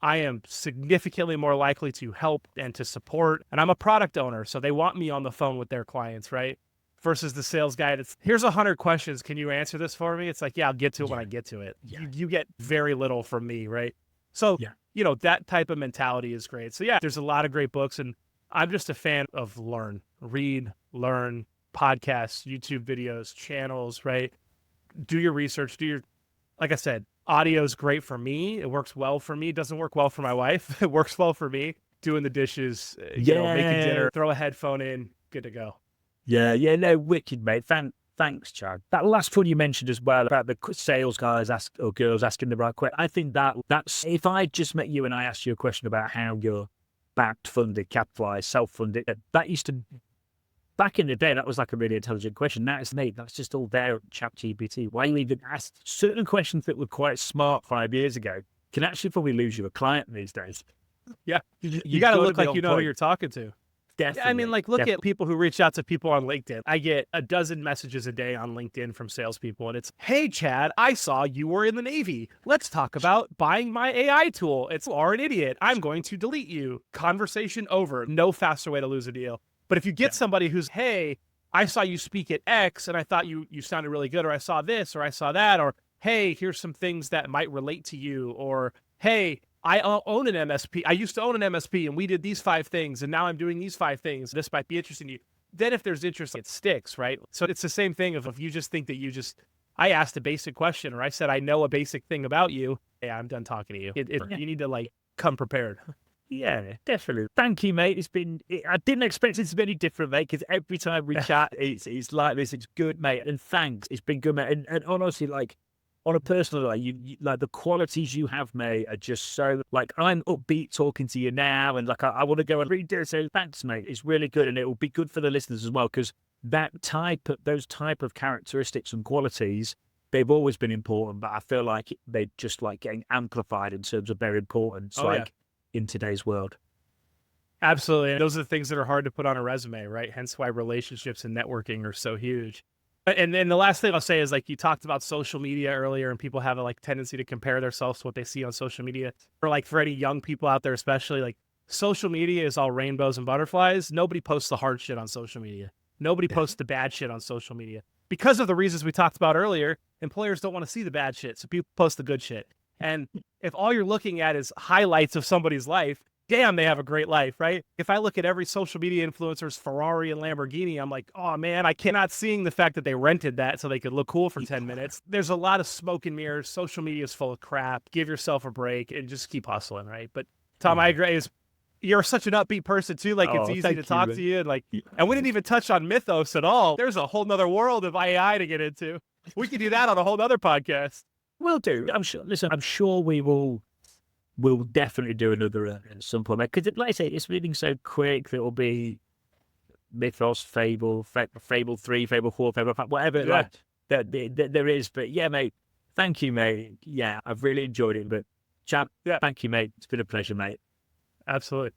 I am significantly more likely to help and to support. And I'm a product owner, so they want me on the phone with their clients, right? Versus the sales guy that's, here's 100 questions. Can you answer this for me? It's like, yeah, I'll get to it when I get to it. You get very little from me, right? So, that type of mentality is great. So there's a lot of great books, and I'm just a fan of read, learn, podcasts, YouTube videos, channels, right? Do your research, like I said, audio is great for me. It works well for me. It doesn't work well for my wife. It works well for me. Doing the dishes, making dinner, throw a headphone in, good to go. No, wicked, mate. Thanks, Chad. That last one you mentioned as well about the sales guys or girls asking the right question. I think that's if I just met you and I asked you a question about how you're backed, funded, capitalized, self-funded, that used to, back in the day, that was like a really intelligent question. Now it's made, that's just all there at ChatGPT. Why you even ask certain questions that were quite smart 5 years ago can actually probably lose you a client these days. Yeah. You got to look like you know who you're talking to. Definitely. I mean, look at people who reach out to people on LinkedIn. I get a dozen messages a day on LinkedIn from salespeople, and it's, hey, Chad, I saw you were in the Navy. Let's talk about buying my AI tool. It's, you are an idiot. I'm going to delete you. Conversation over. No faster way to lose a deal. But if you get somebody who's, hey, I saw you speak at X, and I thought you sounded really good, or I saw this, or I saw that, or, hey, here's some things that might relate to you, or, hey, I own an MSP. I used to own an MSP, and we did these 5 things, and now I'm doing these 5 things. This might be interesting to you. Then if there's interest, it sticks, right? So it's the same thing if you just think that I asked a basic question, or I said, I know a basic thing about you. Hey, I'm done talking to you. You need to come prepared. Yeah, definitely. Thank you, mate. I didn't expect it to be any different, mate, because every time we chat, it's like this. It's good, mate. And thanks. It's been good, mate. And honestly, on a personal level, you like the qualities you have, mate, are just so, I'm upbeat talking to you now, and I want to go and read this. So thanks, mate. It's really good, and it will be good for the listeners as well, because those type of characteristics and qualities, they've always been important, but I feel like they're just getting amplified in terms of their importance, in today's world. Absolutely. And those are the things that are hard to put on a resume, right? Hence why relationships and networking are so huge. And then the last thing I'll say is, you talked about social media earlier, and people have a tendency to compare themselves to what they see on social media. Or for any young people out there, especially, social media is all rainbows and butterflies. Nobody posts the hard shit on social media. Nobody posts the bad shit on social media. Because of the reasons we talked about earlier, employers don't want to see the bad shit, so people post the good shit. And if all you're looking at is highlights of somebody's life, damn, they have a great life, right? If I look at every social media influencer's Ferrari and Lamborghini, I'm like, oh man, I cannot seeing the fact that they rented that so they could look cool for 10 minutes. There's a lot of smoke and mirrors. Social media is full of crap. Give yourself a break and just keep hustling, right? But Tom, I agree. You're such an upbeat person too. Like it's easy to talk to you. And we didn't even touch on mythos at all. There's a whole nother world of AI to get into. We could do that on a whole nother podcast. Will do. I'm sure. Listen, I'm sure we'll definitely do another at some point. Because, like I say, it's moving so quick that it'll be mythos, fable 3, fable 4, fable 5, whatever like that there is. But yeah, mate, thank you, mate. Yeah, I've really enjoyed it. But Chad, thank you, mate. It's been a pleasure, mate. Absolutely.